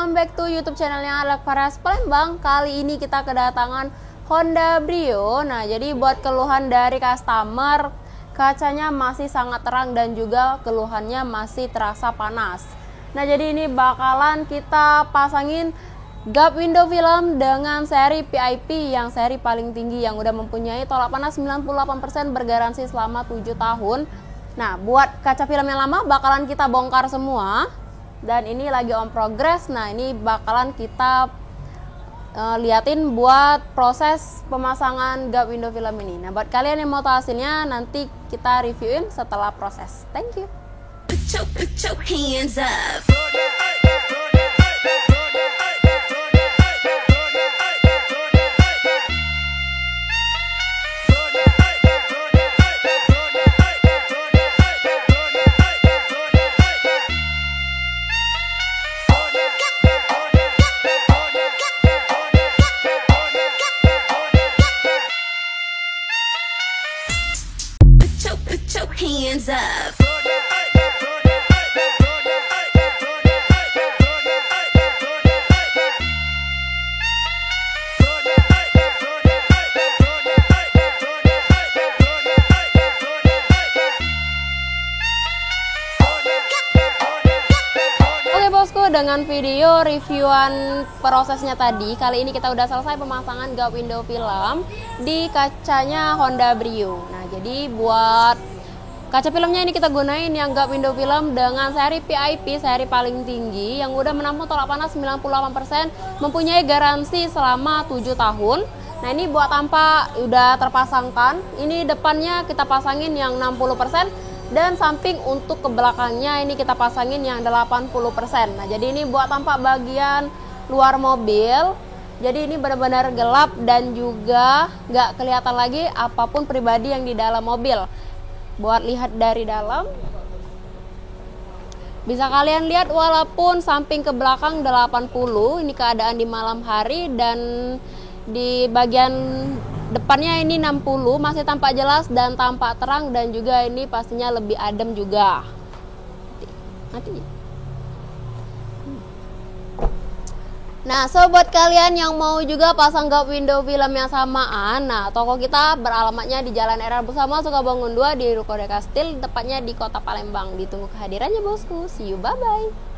welcome back to YouTube channelnya Alek Faras Palembang. Kali ini kita kedatangan Honda Brio. Nah, jadi buat keluhan dari customer, kacanya masih sangat terang dan juga keluhannya masih terasa panas. Nah, jadi ini bakalan kita pasangin gap window film dengan seri PIP yang seri paling tinggi yang udah mempunyai tolak panas 98% bergaransi selama 7 tahun. Nah, buat kaca film yang lama bakalan kita bongkar semua. Dan ini lagi on progress. Nah, ini bakalan kita liatin buat proses pemasangan gap window film ini. Nah, buat kalian yang mau tahu hasilnya, nanti kita reviewin setelah proses. Thank you. Put your hands up. Put your hands up. Oke bosku, dengan video reviewan prosesnya tadi, kali ini kita udah selesai pemasangan gap window film di kacanya Honda Brio. Nah, jadi buat kaca filmnya ini kita gunain yang gap window film dengan seri PIP, seri paling tinggi yang udah menampung tolak panas 98%, mempunyai garansi selama 7 tahun. Nah, ini buat tampak udah terpasangkan. Ini depannya kita pasangin yang 60%. Dan samping untuk ke belakangnya ini kita pasangin yang 80%. Nah, jadi ini buat tampak bagian luar mobil. Jadi ini benar-benar gelap dan juga nggak kelihatan lagi apapun pribadi yang di dalam mobil. Buat lihat dari dalam, bisa kalian lihat walaupun samping ke belakang 80, ini keadaan di malam hari, dan di bagian depannya ini 60, masih tampak jelas dan tampak terang, dan juga ini pastinya lebih adem juga. Nah, sobat kalian yang mau juga pasang gap window film yang samaan, nah toko kita beralamatnya di Jalan RR Busama Sukabangun 2 di Ruko Deka Steel, tepatnya di Kota Palembang. Ditunggu kehadirannya bosku. See you, bye bye.